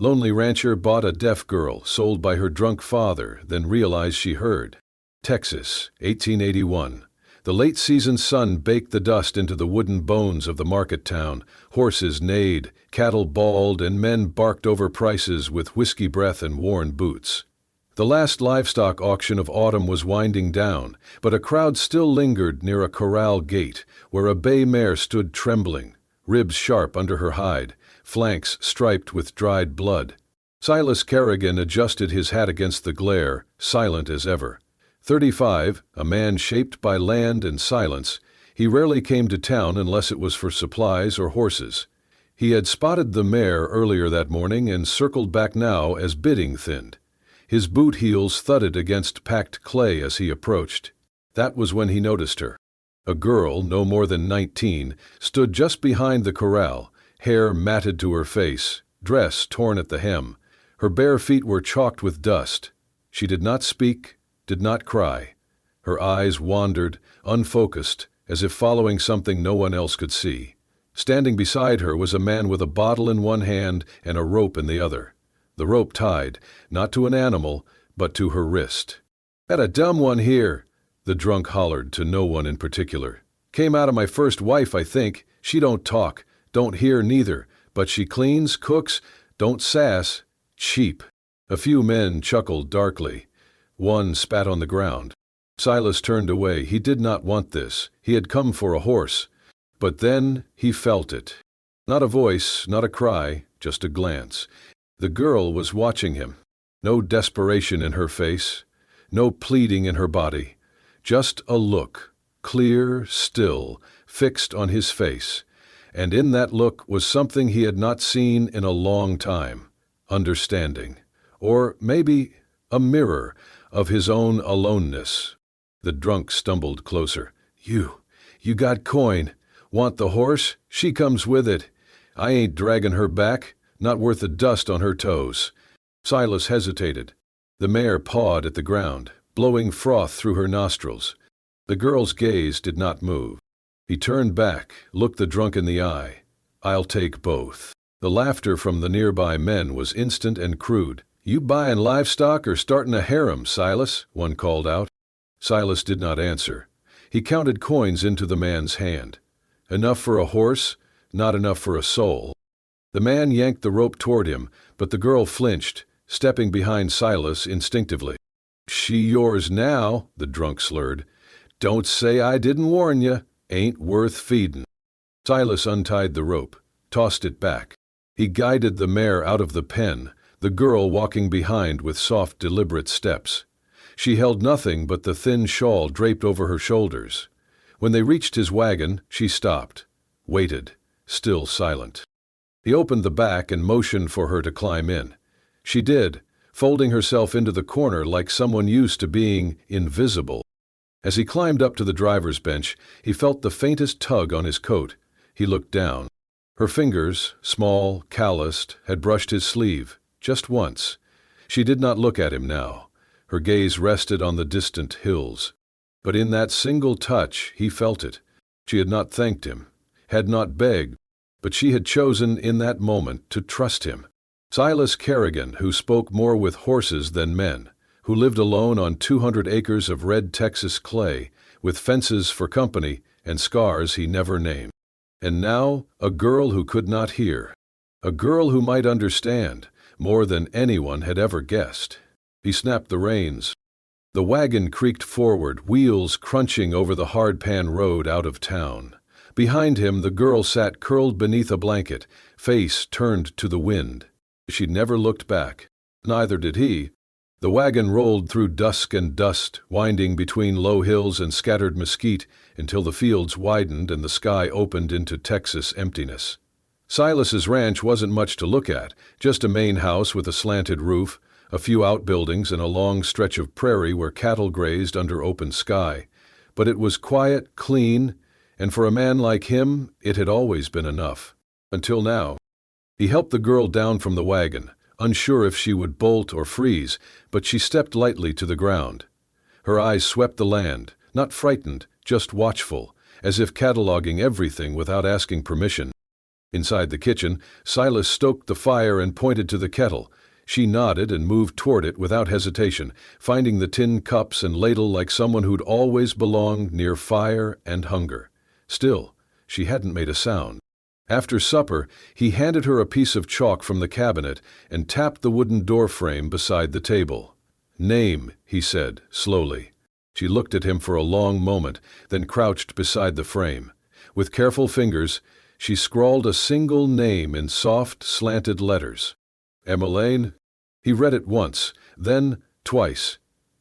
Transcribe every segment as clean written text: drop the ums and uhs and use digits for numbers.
Lonely rancher bought a deaf girl sold by her drunk father, then realized she heard. Texas, 1881. The late-season sun baked the dust into the wooden bones of the market town. Horses neighed, cattle bawled, and men barked over prices with whiskey breath and worn boots. The last livestock auction of autumn was winding down, but a crowd still lingered near a corral gate, where a bay mare stood trembling, ribs sharp under her hide, flanks striped with dried blood. Silas Kerrigan adjusted his hat against the glare, silent as ever. 35, a man shaped by land and silence, he rarely came to town unless it was for supplies or horses. He had spotted the mare earlier that morning and circled back now as bidding thinned. His boot heels thudded against packed clay as he approached. That was when he noticed her. A girl, no more than 19, stood just behind the corral, hair matted to her face, dress torn at the hem. Her bare feet were chalked with dust. She did not speak, did not cry. Her eyes wandered, unfocused, as if following something no one else could see. Standing beside her was a man with a bottle in one hand and a rope in the other. The rope tied, not to an animal, but to her wrist. "Got a dumb one here," the drunk hollered to no one in particular. "Came out of my first wife, I think. She don't talk, don't hear neither, but she cleans, cooks, don't sass. Cheap." A few men chuckled darkly. One spat on the ground. Silas turned away. He did not want this. He had come for a horse. But then he felt it. Not a voice, not a cry, just a glance. The girl was watching him. No desperation in her face, no pleading in her body. Just a look, clear, still, fixed on his face. And in that look was something he had not seen in a long time. Understanding. Or maybe a mirror of his own aloneness. The drunk stumbled closer. You got coin. Want the horse? She comes with it. I ain't dragging her back, not worth the dust on her toes." Silas hesitated. The mare pawed at the ground, blowing froth through her nostrils. The girl's gaze did not move. He turned back, looked the drunk in the eye. "I'll take both." The laughter from the nearby men was instant and crude. "You buyin' livestock or startin' a harem, Silas?" one called out. Silas did not answer. He counted coins into the man's hand. Enough for a horse, not enough for a soul. The man yanked the rope toward him, but the girl flinched, stepping behind Silas instinctively. "She yours now," the drunk slurred. "Don't say I didn't warn you. Ain't worth feedin'." Silas untied the rope, tossed it back. He guided the mare out of the pen, the girl walking behind with soft, deliberate steps. She held nothing but the thin shawl draped over her shoulders. When they reached his wagon, she stopped, waited, still silent. He opened the back and motioned for her to climb in. She did, folding herself into the corner like someone used to being invisible. As he climbed up to the driver's bench, he felt the faintest tug on his coat. He looked down. Her fingers, small, calloused, had brushed his sleeve, just once. She did not look at him now. Her gaze rested on the distant hills. But in that single touch, he felt it. She had not thanked him, had not begged, but she had chosen in that moment to trust him. Silas Kerrigan, who spoke more with horses than men, who lived alone on 200 acres of red Texas clay, with fences for company and scars he never named. And now, a girl who could not hear. A girl who might understand, more than anyone had ever guessed. He snapped the reins. The wagon creaked forward, wheels crunching over the hardpan road out of town. Behind him, the girl sat curled beneath a blanket, face turned to the wind. She never looked back. Neither did he. The wagon rolled through dusk and dust, winding between low hills and scattered mesquite until the fields widened and the sky opened into Texas emptiness. Silas's ranch wasn't much to look at, just a main house with a slanted roof, a few outbuildings and a long stretch of prairie where cattle grazed under open sky. But it was quiet, clean, and for a man like him, it had always been enough. Until now. He helped the girl down from the wagon, unsure if she would bolt or freeze, but she stepped lightly to the ground. Her eyes swept the land, not frightened, just watchful, as if cataloging everything without asking permission. Inside the kitchen, Silas stoked the fire and pointed to the kettle. She nodded and moved toward it without hesitation, finding the tin cups and ladle like someone who'd always belonged near fire and hunger. Still, she hadn't made a sound. After supper, he handed her a piece of chalk from the cabinet and tapped the wooden door frame beside the table. "Name," he said, slowly. She looked at him for a long moment, then crouched beside the frame. With careful fingers, she scrawled a single name in soft, slanted letters. "Emmeline?" He read it once, then twice.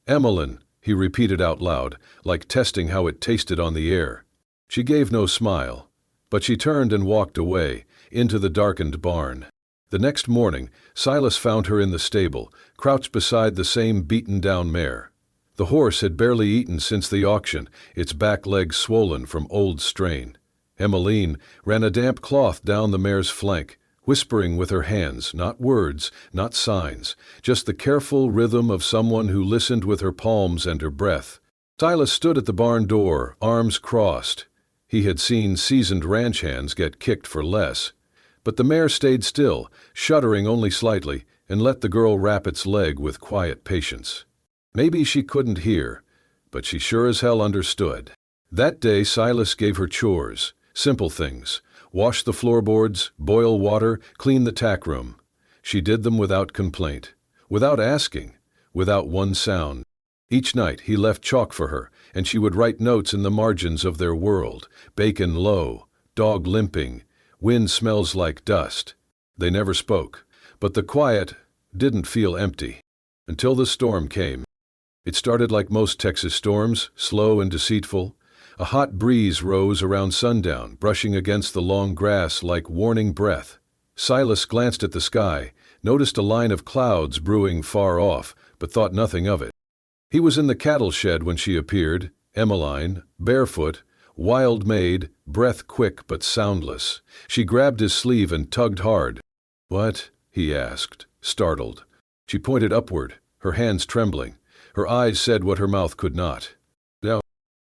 "Emmeline," he repeated out loud, like testing how it tasted on the air. She gave no smile, but she turned and walked away, into the darkened barn. The next morning, Silas found her in the stable, crouched beside the same beaten-down mare. The horse had barely eaten since the auction, its back legs swollen from old strain. Emmeline ran a damp cloth down the mare's flank, whispering with her hands, not words, not signs, just the careful rhythm of someone who listened with her palms and her breath. Silas stood at the barn door, arms crossed. He had seen seasoned ranch hands get kicked for less. But the mare stayed still, shuddering only slightly, and let the girl wrap its leg with quiet patience. Maybe she couldn't hear, but she sure as hell understood. That day Silas gave her chores, simple things. Wash the floorboards, boil water, clean the tack room. She did them without complaint, without asking, without one sound. Each night he left chalk for her, and she would write notes in the margins of their world. Bacon low, dog limping, wind smells like dust. They never spoke, but the quiet didn't feel empty. Until the storm came. It started like most Texas storms, slow and deceitful. A hot breeze rose around sundown, brushing against the long grass like warning breath. Silas glanced at the sky, noticed a line of clouds brewing far off, but thought nothing of it. He was in the cattle shed when she appeared, Emmeline, barefoot, wild-made, breath quick but soundless. She grabbed his sleeve and tugged hard. "What?" he asked, startled. She pointed upward, her hands trembling. Her eyes said what her mouth could not. "Now,"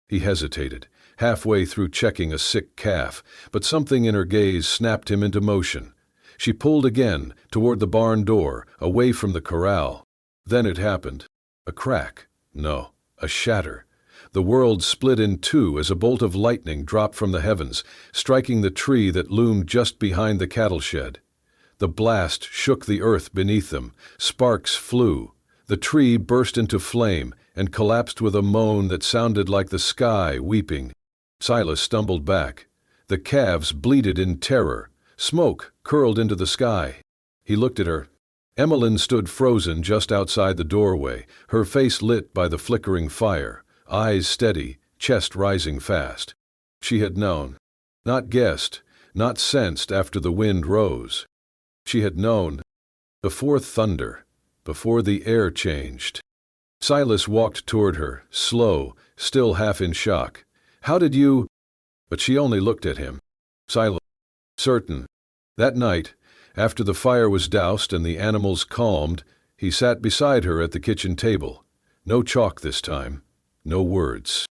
he hesitated, halfway through checking a sick calf, but something in her gaze snapped him into motion. She pulled again, toward the barn door, away from the corral. Then it happened. A crack. No, a shatter. The world split in two as a bolt of lightning dropped from the heavens, striking the tree that loomed just behind the cattle shed. The blast shook the earth beneath them. Sparks flew. The tree burst into flame and collapsed with a moan that sounded like the sky weeping. Silas stumbled back. The calves bleated in terror. Smoke curled into the sky. He looked at her. Emmeline stood frozen just outside the doorway, her face lit by the flickering fire, eyes steady, chest rising fast. She had known. Not guessed, not sensed after the wind rose. She had known. Before thunder. Before the air changed. Silas walked toward her, slow, still half in shock. "How did you—" But she only looked at him. Silent. Certain. That night, after the fire was doused and the animals calmed, he sat beside her at the kitchen table. No chalk this time. No words.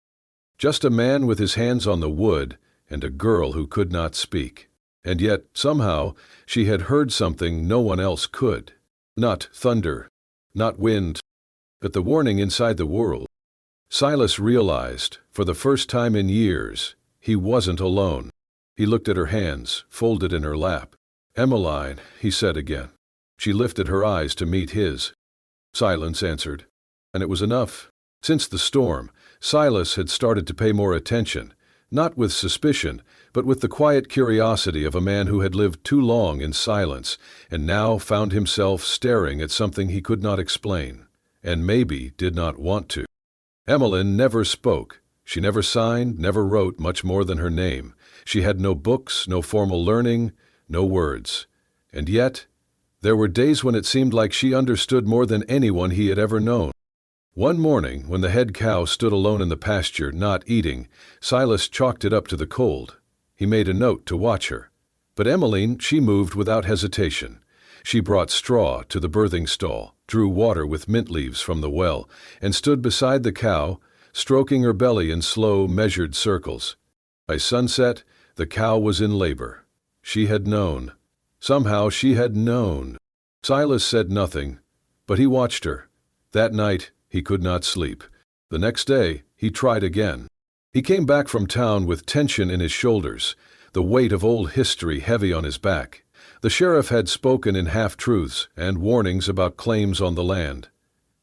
Just a man with his hands on the wood and a girl who could not speak. And yet, somehow, she had heard something no one else could. Not thunder, not wind, but the warning inside the world. Silas realized, for the first time in years, he wasn't alone. He looked at her hands, folded in her lap. "Emmeline," he said again. She lifted her eyes to meet his. Silence answered, and it was enough. Since the storm, Silas had started to pay more attention, not with suspicion, but with the quiet curiosity of a man who had lived too long in silence, and now found himself staring at something he could not explain, and maybe did not want to. Emmeline never spoke. She never signed, never wrote much more than her name. She had no books, no formal learning, no words. And yet, there were days when it seemed like she understood more than anyone he had ever known. One morning, when the head cow stood alone in the pasture, not eating, Silas chalked it up to the cold. He made a note to watch her. But Emmeline, she moved without hesitation. She brought straw to the birthing stall, drew water with mint leaves from the well, and stood beside the cow, stroking her belly in slow, measured circles. By sunset, the cow was in labor. She had known. Somehow she had known. Silas said nothing, but he watched her. That night, he could not sleep. The next day, he tried again. He came back from town with tension in his shoulders, the weight of old history heavy on his back. The sheriff had spoken in half-truths and warnings about claims on the land.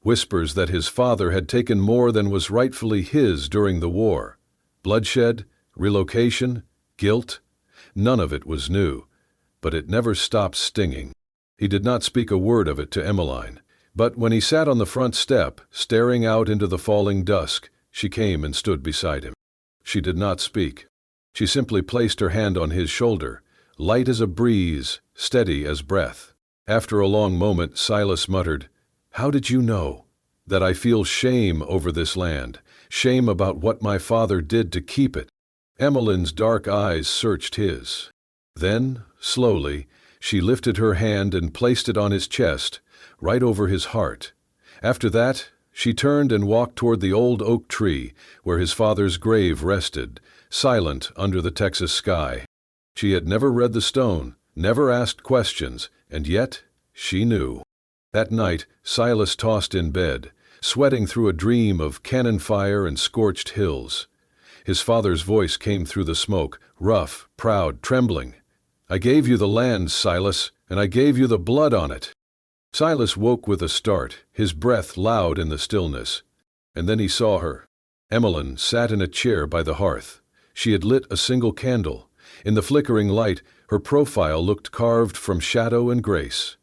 Whispers that his father had taken more than was rightfully his during the war. Bloodshed, relocation, guilt. None of it was new, but it never stopped stinging. He did not speak a word of it to Emmeline, but when he sat on the front step, staring out into the falling dusk, she came and stood beside him. She did not speak. She simply placed her hand on his shoulder, light as a breeze, steady as breath. After a long moment, Silas muttered, "How did you know? That I feel shame over this land, shame about what my father did to keep it." Emmeline's dark eyes searched his. Then, slowly, she lifted her hand and placed it on his chest, right over his heart. After that, she turned and walked toward the old oak tree where his father's grave rested, silent under the Texas sky. She had never read the stone, never asked questions, and yet she knew. That night, Silas tossed in bed, sweating through a dream of cannon fire and scorched hills. His father's voice came through the smoke, rough, proud, trembling. "I gave you the land, Silas, and I gave you the blood on it." Silas woke with a start, his breath loud in the stillness. And then he saw her. Emmeline sat in a chair by the hearth. She had lit a single candle. In the flickering light, her profile looked carved from shadow and grace.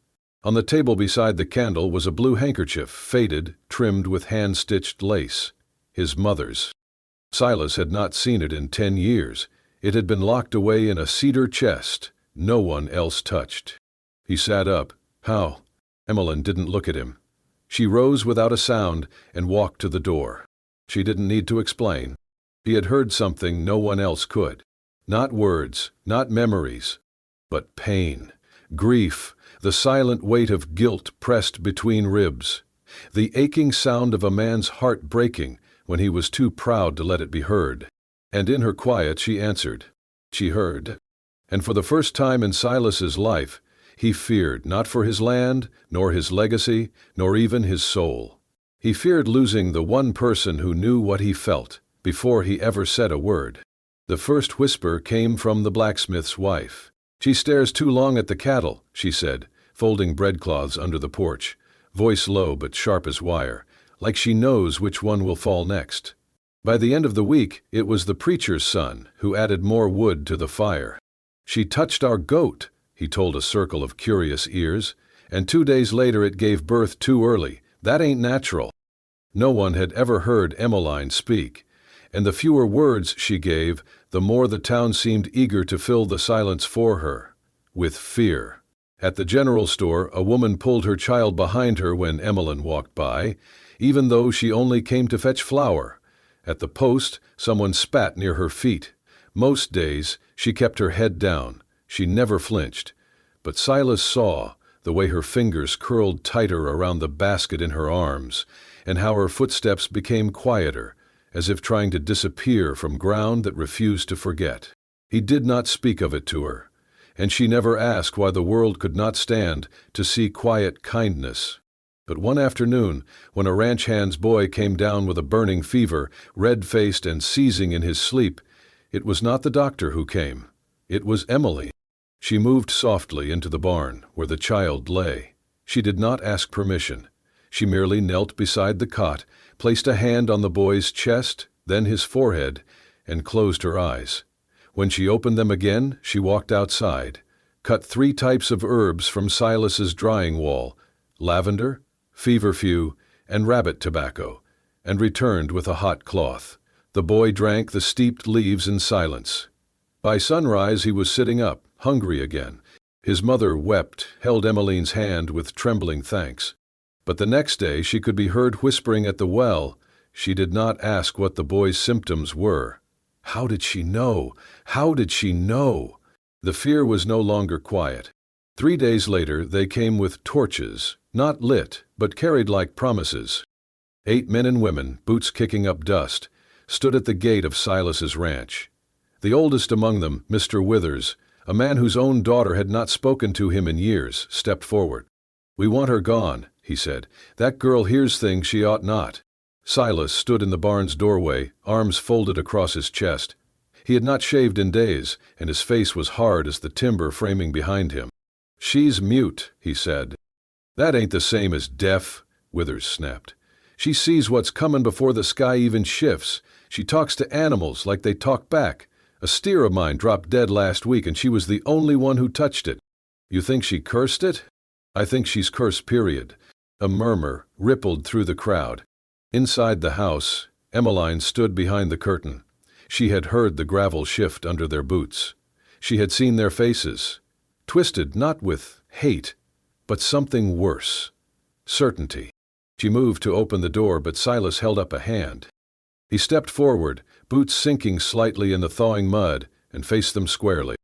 On the table beside the candle was a blue handkerchief, faded, trimmed with hand-stitched lace. His mother's. Silas had not seen it in 10 years. It had been locked away in a cedar chest, no one else touched. He sat up. "How?" Emmeline didn't look at him. She rose without a sound and walked to the door. She didn't need to explain. He had heard something no one else could. Not words, not memories, but pain, grief, the silent weight of guilt pressed between ribs, the aching sound of a man's heart breaking when he was too proud to let it be heard. And in her quiet she answered. She heard. And for the first time in Silas's life, he feared not for his land, nor his legacy, nor even his soul. He feared losing the one person who knew what he felt before he ever said a word. The first whisper came from the blacksmith's wife. "She stares too long at the cattle," she said, folding breadcloths under the porch, voice low but sharp as wire, like she knows which one will fall next. By the end of the week, it was the preacher's son who added more wood to the fire. "She touched our goat," he told a circle of curious ears, "and 2 days later it gave birth too early. That ain't natural." No one had ever heard Emmeline speak, and the fewer words she gave, the more the town seemed eager to fill the silence for her, with fear. At the general store, a woman pulled her child behind her when Emmeline walked by, even though she only came to fetch flour. At the post, someone spat near her feet. Most days, she kept her head down. She never flinched. But Silas saw the way her fingers curled tighter around the basket in her arms, and how her footsteps became quieter, as if trying to disappear from ground that refused to forget. He did not speak of it to her, and she never asked why the world could not stand to see quiet kindness. But one afternoon, when a ranch hand's boy came down with a burning fever, red-faced and seizing in his sleep, it was not the doctor who came. It was Emily. She moved softly into the barn, where the child lay. She did not ask permission. She merely knelt beside the cot, placed a hand on the boy's chest, then his forehead, and closed her eyes. When she opened them again, she walked outside, cut 3 types of herbs from Silas's drying wall, lavender, feverfew, and rabbit tobacco, and returned with a hot cloth. The boy drank the steeped leaves in silence. By sunrise he was sitting up, hungry again. His mother wept, held Emmeline's hand with trembling thanks. But the next day she could be heard whispering at the well. She did not ask what the boy's symptoms were. How did she know? How did she know? The fear was no longer quiet. 3 days later they came with torches, not lit, but carried like promises. 8 men and women, boots kicking up dust, stood at the gate of Silas's ranch. The oldest among them, Mr. Withers, A man whose own daughter had not spoken to him in years stepped forward. "We want her gone," he said. "That girl hears things she ought not." Silas stood in the barn's doorway, arms folded across his chest. He had not shaved in days, and his face was hard as the timber framing behind him. "She's mute," he said. "That ain't the same as deaf," Withers snapped. "She sees what's comin' before the sky even shifts. She talks to animals like they talk back. A steer of mine dropped dead last week, and she was the only one who touched it. You think she cursed it?" "I think she's cursed, period." A murmur rippled through the crowd. Inside the house, Emmeline stood behind the curtain. She had heard the gravel shift under their boots. She had seen their faces, twisted not with hate, but something worse. Certainty. She moved to open the door, but Silas held up a hand. He stepped forward, boots sinking slightly in the thawing mud, and faced them squarely.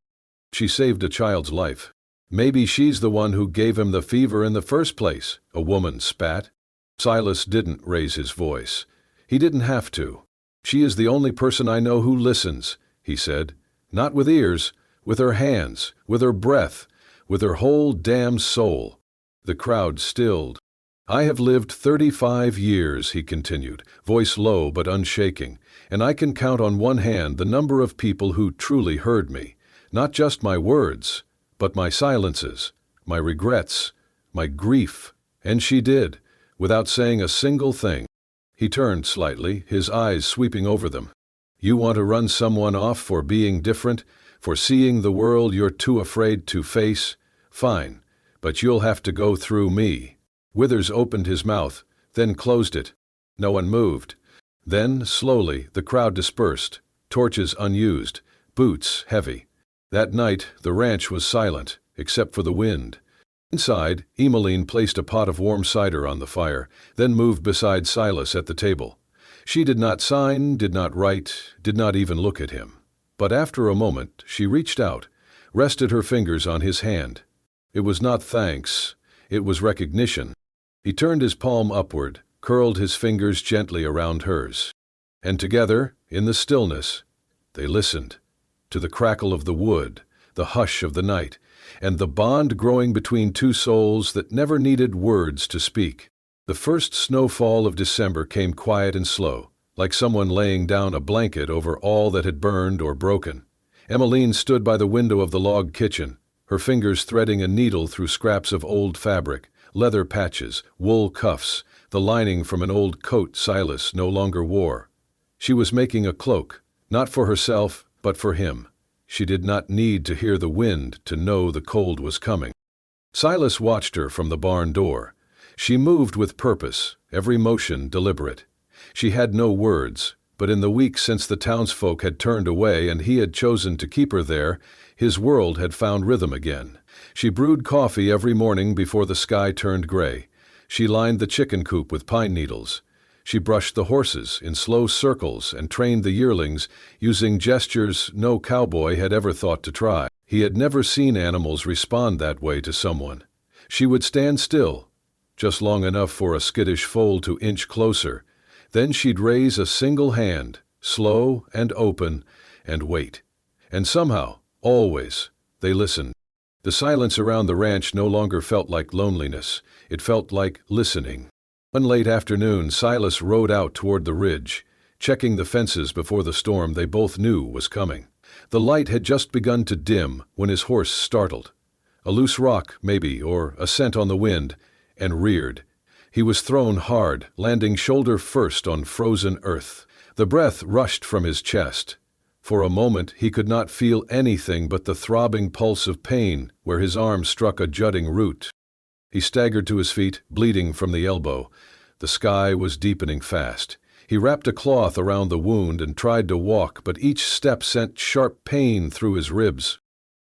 "She saved a child's life. Maybe she's the one who gave him the fever in the first place," a woman spat. Silas didn't raise his voice. He didn't have to. "She is the only person I know who listens," he said. "Not with ears, with her hands, with her breath, with her whole damn soul." The crowd stilled. "I have lived 35 years, he continued, voice low but unshaking, and I can count on one hand the number of people who truly heard me, not just my words, but my silences, my regrets, my grief. And she did, without saying a single thing." He turned slightly, his eyes sweeping over them. "You want to run someone off for being different, for seeing the world you're too afraid to face? Fine, but you'll have to go through me." Withers opened his mouth, then closed it. No one moved. Then, slowly, the crowd dispersed, torches unused, boots heavy. That night, the ranch was silent, except for the wind. Inside, Emmeline placed a pot of warm cider on the fire, then moved beside Silas at the table. She did not sign, did not write, did not even look at him. But after a moment, she reached out, rested her fingers on his hand. It was not thanks, it was recognition. He turned his palm upward, curled his fingers gently around hers. And together, in the stillness, they listened to the crackle of the wood, the hush of the night, and the bond growing between two souls that never needed words to speak. The first snowfall of December came quiet and slow, like someone laying down a blanket over all that had burned or broken. Emmeline stood by the window of the log kitchen, her fingers threading a needle through scraps of old fabric, leather patches, wool cuffs, the lining from an old coat Silas no longer wore. She was making a cloak, not for herself, but for him. She did not need to hear the wind to know the cold was coming. Silas watched her from the barn door. She moved with purpose, every motion deliberate. She had no words, but in the weeks since the townsfolk had turned away and he had chosen to keep her there, his world had found rhythm again. She brewed coffee every morning before the sky turned gray. She lined the chicken coop with pine needles. She brushed the horses in slow circles and trained the yearlings using gestures no cowboy had ever thought to try. He had never seen animals respond that way to someone. She would stand still, just long enough for a skittish foal to inch closer. Then she'd raise a single hand, slow and open, and wait. And somehow, always, they listened. The silence around the ranch no longer felt like loneliness. It felt like listening. One late afternoon, Silas rode out toward the ridge, checking the fences before the storm they both knew was coming. The light had just begun to dim when his horse startled. A loose rock, maybe, or a scent on the wind, and reared. He was thrown hard, landing shoulder first on frozen earth. The breath rushed from his chest. For a moment he could not feel anything but the throbbing pulse of pain where his arm struck a jutting root. He staggered to his feet, bleeding from the elbow. The sky was deepening fast. He wrapped a cloth around the wound and tried to walk, but each step sent sharp pain through his ribs.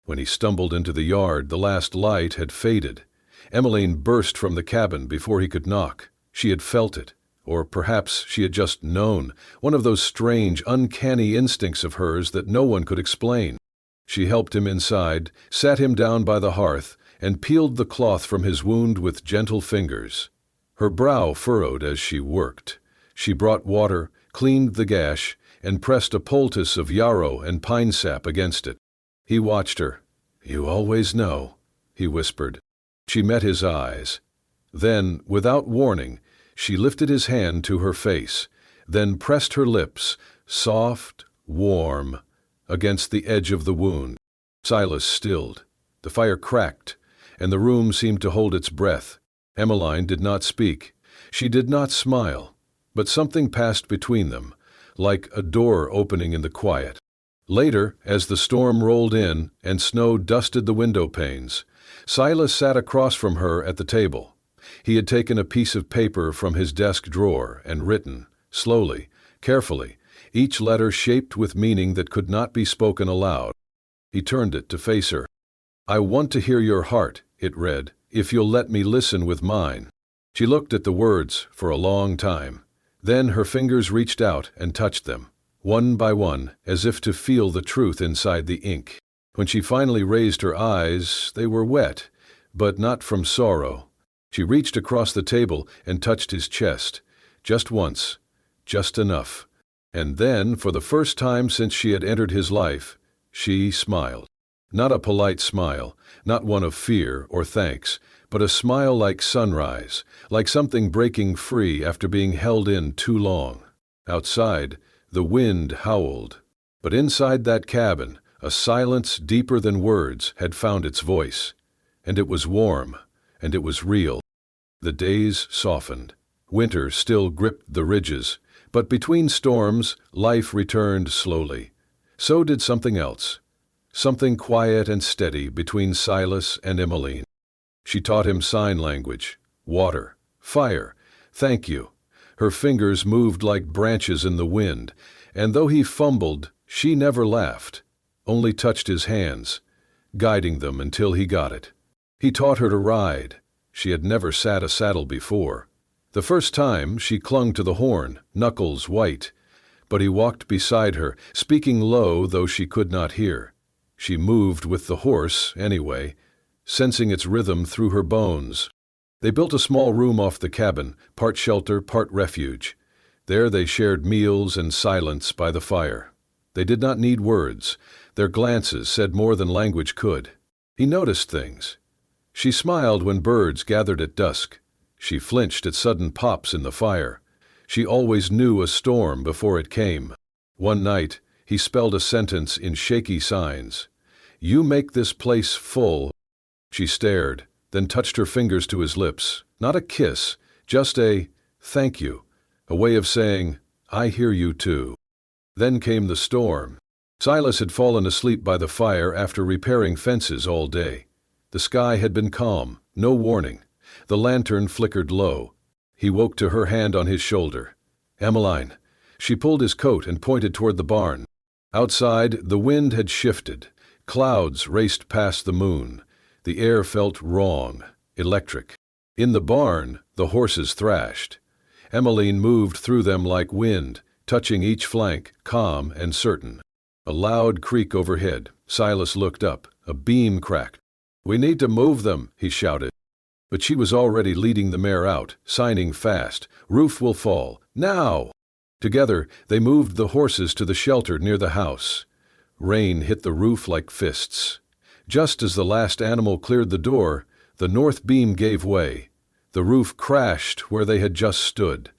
When he stumbled into the yard, the last light had faded. Emmeline burst from the cabin before he could knock. She had felt it. Or perhaps she had just known, one of those strange, uncanny instincts of hers that no one could explain. She helped him inside, sat him down by the hearth, and peeled the cloth from his wound with gentle fingers. Her brow furrowed as she worked. She brought water, cleaned the gash, and pressed a poultice of yarrow and pine sap against it. He watched her. "You always know," he whispered. She met his eyes. Then, without warning, she lifted his hand to her face, then pressed her lips, soft, warm, against the edge of the wound. Silas stilled. The fire cracked, and the room seemed to hold its breath. Emmeline did not speak. She did not smile, but something passed between them, like a door opening in the quiet. Later, as the storm rolled in and snow dusted the window panes, Silas sat across from her at the table. He had taken a piece of paper from his desk drawer and written, slowly, carefully, each letter shaped with meaning that could not be spoken aloud. He turned it to face her. "I want to hear your heart," it read, "if you'll let me listen with mine." She looked at the words for a long time. Then her fingers reached out and touched them, one by one, as if to feel the truth inside the ink. When she finally raised her eyes, they were wet, but not from sorrow. She reached across the table and touched his chest, just once, just enough. And then, for the first time since she had entered his life, she smiled. Not a polite smile, not one of fear or thanks, but a smile like sunrise, like something breaking free after being held in too long. Outside, the wind howled, but inside that cabin, a silence deeper than words had found its voice, and it was warm, and it was real. The days softened. Winter still gripped the ridges, but between storms, life returned slowly. So did something else, something quiet and steady between Silas and Emmeline. She taught him sign language, water, fire, thank you. Her fingers moved like branches in the wind, and though he fumbled, she never laughed, only touched his hands, guiding them until he got it. He taught her to ride. She had never sat a saddle before. The first time, she clung to the horn, knuckles white, but he walked beside her, speaking low though she could not hear. She moved with the horse, anyway, sensing its rhythm through her bones. They built a small room off the cabin, part shelter, part refuge. There they shared meals and silence by the fire. They did not need words. Their glances said more than language could. He noticed things. She smiled when birds gathered at dusk. She flinched at sudden pops in the fire. She always knew a storm before it came. One night, he spelled a sentence in shaky signs. "You make this place full." She stared, then touched her fingers to his lips. Not a kiss, just a "thank you," a way of saying, "I hear you too." Then came the storm. Silas had fallen asleep by the fire after repairing fences all day. The sky had been calm, no warning. The lantern flickered low. He woke to her hand on his shoulder. "Emmeline." She pulled his coat and pointed toward the barn. Outside, the wind had shifted. Clouds raced past the moon. The air felt wrong, electric. In the barn, the horses thrashed. Emmeline moved through them like wind, touching each flank, calm and certain. A loud creak overhead. Silas looked up. A beam cracked. "We need to move them," he shouted. But she was already leading the mare out, signing fast. "Roof will fall. Now!" Together, they moved the horses to the shelter near the house. Rain hit the roof like fists. Just as the last animal cleared the door, the north beam gave way. The roof crashed where they had just stood.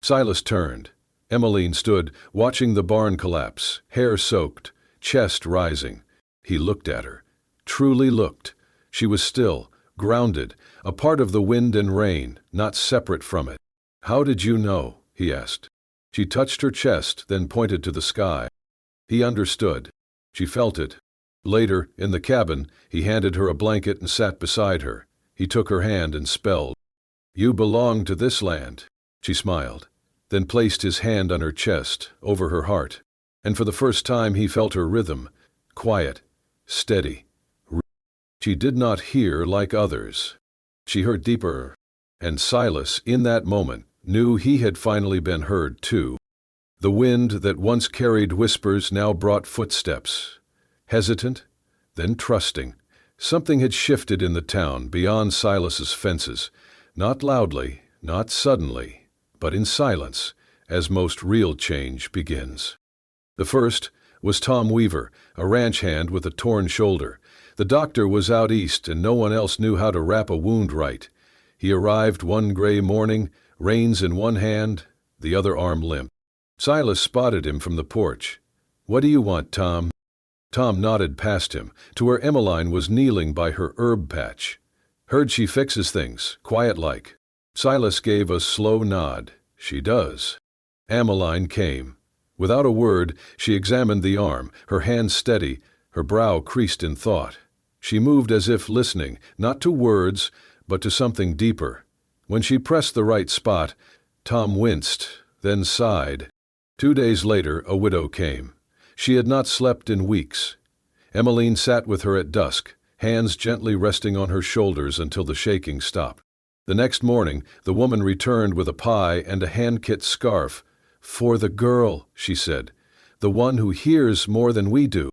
Silas turned. Emmeline stood, watching the barn collapse, hair soaked, chest rising. He looked at her. Truly looked. She was still, grounded, a part of the wind and rain, not separate from it. "How did you know?" he asked. She touched her chest, then pointed to the sky. He understood. She felt it. Later, in the cabin, he handed her a blanket and sat beside her. He took her hand and spelled. "You belong to this land." She smiled, then placed his hand on her chest, over her heart. And for the first time he felt her rhythm, quiet, steady. She did not hear like others. She heard deeper. And Silas, in that moment, knew he had finally been heard too. The wind that once carried whispers now brought footsteps. Hesitant, then trusting. Something had shifted in the town beyond Silas's fences, not loudly, not suddenly, but in silence, as most real change begins. The first was Tom Weaver, a ranch hand with a torn shoulder. The doctor was out east and no one else knew how to wrap a wound right. He arrived one gray morning, reins in one hand, the other arm limp. Silas spotted him from the porch. "What do you want, Tom?" Tom nodded past him, to where Emmeline was kneeling by her herb patch. "Heard she fixes things, quiet-like." Silas gave a slow nod. "She does." Emmeline came. Without a word, she examined the arm, her hand steady, her brow creased in thought. She moved as if listening, not to words, but to something deeper. When she pressed the right spot, Tom winced, then sighed. 2 days later, a widow came. She had not slept in weeks. Emmeline sat with her at dusk, hands gently resting on her shoulders until the shaking stopped. The next morning, the woman returned with a pie and a hand-kit scarf. "For the girl," she said, "the one who hears more than we do."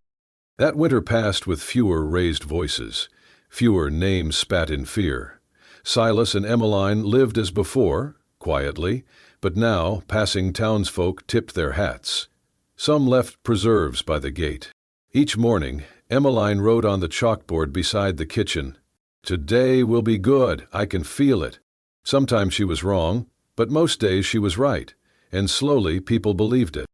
That winter passed with fewer raised voices, fewer names spat in fear. Silas and Emmeline lived as before, quietly, but now passing townsfolk tipped their hats. Some left preserves by the gate. Each morning, Emmeline wrote on the chalkboard beside the kitchen, "Today will be good, I can feel it." Sometimes she was wrong, but most days she was right, and slowly people believed it.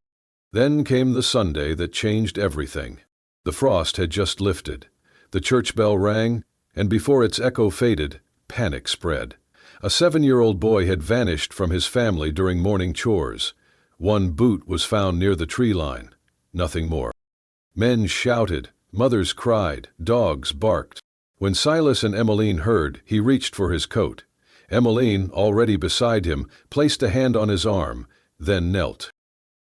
Then came the Sunday that changed everything. The frost had just lifted. The church bell rang, and before its echo faded, panic spread. A 7-year-old boy had vanished from his family during morning chores. One boot was found near the tree line. Nothing more. Men shouted, mothers cried, dogs barked. When Silas and Emmeline heard, he reached for his coat. Emmeline, already beside him, placed a hand on his arm, then knelt.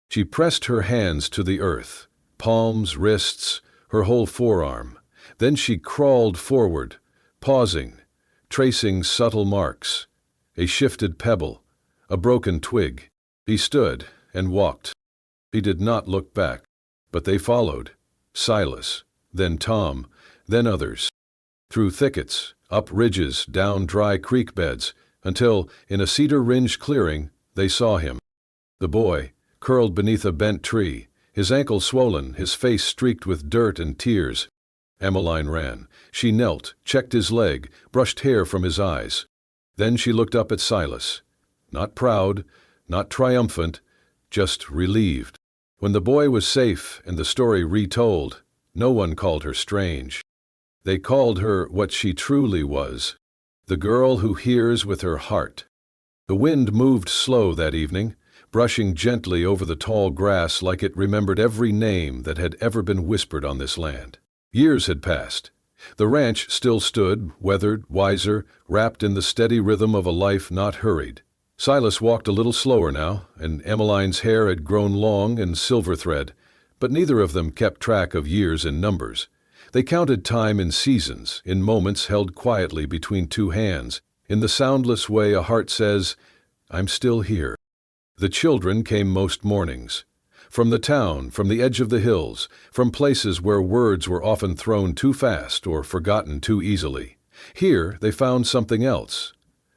She pressed her hands to the earth, palms, wrists, her whole forearm. Then she crawled forward, pausing, tracing subtle marks. A shifted pebble, a broken twig. He stood and walked. He did not look back, but they followed. Silas, then Tom, then others. Through thickets, up ridges, down dry creek beds, until, in a cedar-ringed clearing, they saw him. The boy, curled beneath a bent tree, his ankle swollen, his face streaked with dirt and tears. Emmeline ran. She knelt, checked his leg, brushed hair from his eyes. Then she looked up at Silas. Not proud, not triumphant, just relieved. When the boy was safe and the story retold, no one called her strange. They called her what she truly was, the girl who hears with her heart. The wind moved slow that evening, brushing gently over the tall grass like it remembered every name that had ever been whispered on this land. Years had passed. The ranch still stood, weathered, wiser, wrapped in the steady rhythm of a life not hurried. Silas walked a little slower now, and Emmeline's hair had grown long and silver thread, but neither of them kept track of years in numbers. They counted time in seasons, in moments held quietly between two hands, in the soundless way a heart says, "I'm still here." The children came most mornings. From the town, from the edge of the hills, from places where words were often thrown too fast or forgotten too easily. Here they found something else.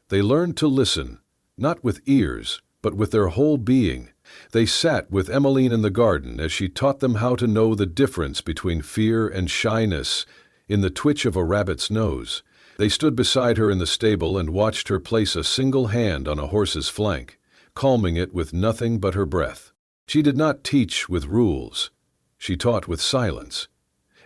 They learned to listen, not with ears, but with their whole being. They sat with Emmeline in the garden as she taught them how to know the difference between fear and shyness in the twitch of a rabbit's nose. They stood beside her in the stable and watched her place a single hand on a horse's flank, calming it with nothing but her breath. She did not teach with rules. She taught with silence,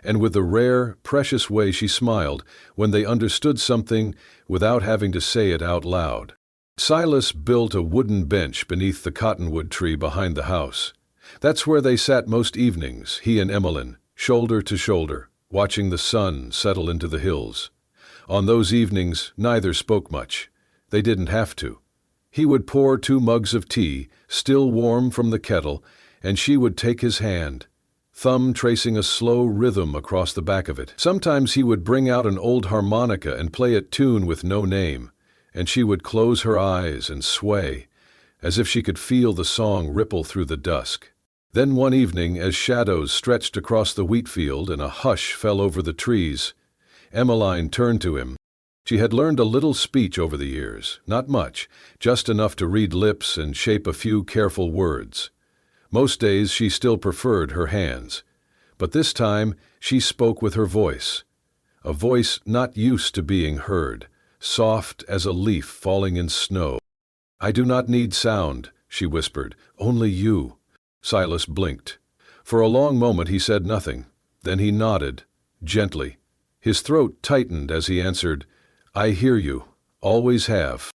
and with the rare, precious way she smiled when they understood something without having to say it out loud. Silas built a wooden bench beneath the cottonwood tree behind the house. That's where they sat most evenings, he and Emmeline, shoulder to shoulder, watching the sun settle into the hills. On those evenings, neither spoke much. They didn't have to. He would pour 2 mugs of tea, still warm from the kettle, and she would take his hand, thumb tracing a slow rhythm across the back of it. Sometimes he would bring out an old harmonica and play a tune with no name, and she would close her eyes and sway, as if she could feel the song ripple through the dusk. Then one evening, as shadows stretched across the wheat field and a hush fell over the trees, Emmeline turned to him. She had learned a little speech over the years, not much, just enough to read lips and shape a few careful words. Most days she still preferred her hands, but this time she spoke with her voice, a voice not used to being heard, soft as a leaf falling in snow. "I do not need sound," she whispered, "only you." Silas blinked. For a long moment he said nothing. Then he nodded, gently. His throat tightened as he answered, "I hear you, always have."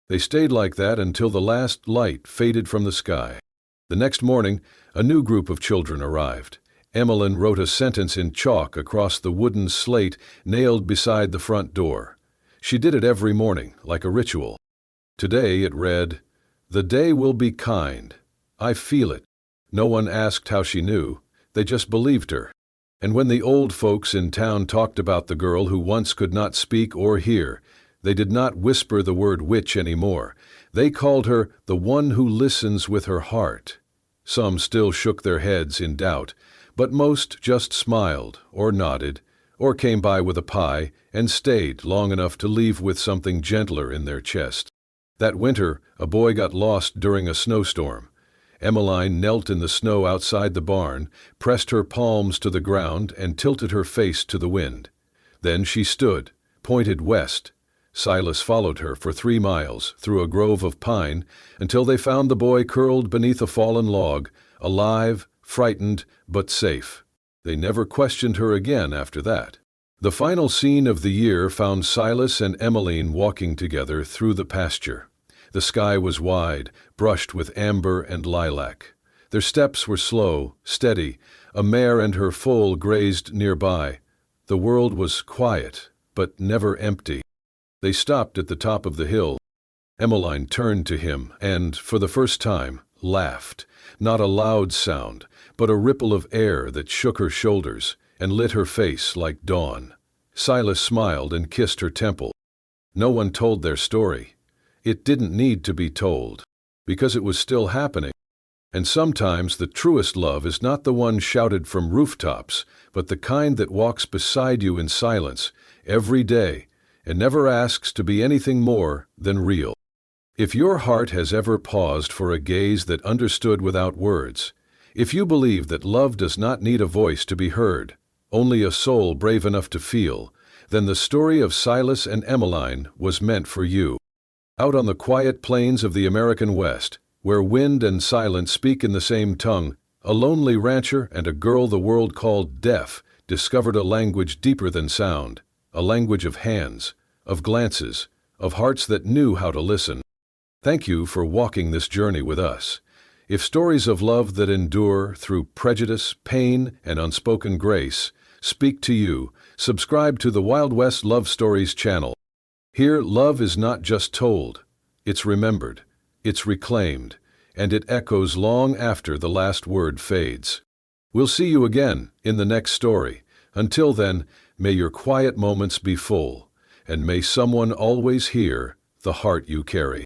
They stayed like that until the last light faded from the sky. The next morning, a new group of children arrived. Emmeline wrote a sentence in chalk across the wooden slate nailed beside the front door. She did it every morning, like a ritual. Today it read, "The day will be kind. I feel it." No one asked how she knew. They just believed her. And when the old folks in town talked about the girl who once could not speak or hear, they did not whisper the word witch anymore. They called her the one who listens with her heart. Some still shook their heads in doubt, but most just smiled or nodded or came by with a pie and stayed long enough to leave with something gentler in their chest. That winter, a boy got lost during a snowstorm. Emmeline knelt in the snow outside the barn, pressed her palms to the ground, and tilted her face to the wind. Then she stood, pointed west. Silas followed her for 3 miles through a grove of pine until they found the boy curled beneath a fallen log, alive, frightened, but safe. They never questioned her again after that. The final scene of the year found Silas and Emmeline walking together through the pasture. The sky was wide, brushed with amber and lilac. Their steps were slow, steady. A mare and her foal grazed nearby. The world was quiet, but never empty. They stopped at the top of the hill. Emmeline turned to him and, for the first time, laughed. Not a loud sound, but a ripple of air that shook her shoulders and lit her face like dawn. Silas smiled and kissed her temple. No one told their story. It didn't need to be told, because it was still happening. And sometimes the truest love is not the one shouted from rooftops, but the kind that walks beside you in silence every day and never asks to be anything more than real. If your heart has ever paused for a gaze that understood without words, if you believe that love does not need a voice to be heard, only a soul brave enough to feel, then the story of Silas and Emmeline was meant for you. Out on the quiet plains of the American West, where wind and silence speak in the same tongue, a lonely rancher and a girl the world called deaf discovered a language deeper than sound, a language of hands, of glances, of hearts that knew how to listen. Thank you for walking this journey with us. If stories of love that endure through prejudice, pain, and unspoken grace speak to you, subscribe to the Wild West Love Stories channel. Here, love is not just told, it's remembered, it's reclaimed, and it echoes long after the last word fades. We'll see you again in the next story. Until then, may your quiet moments be full, and may someone always hear the heart you carry.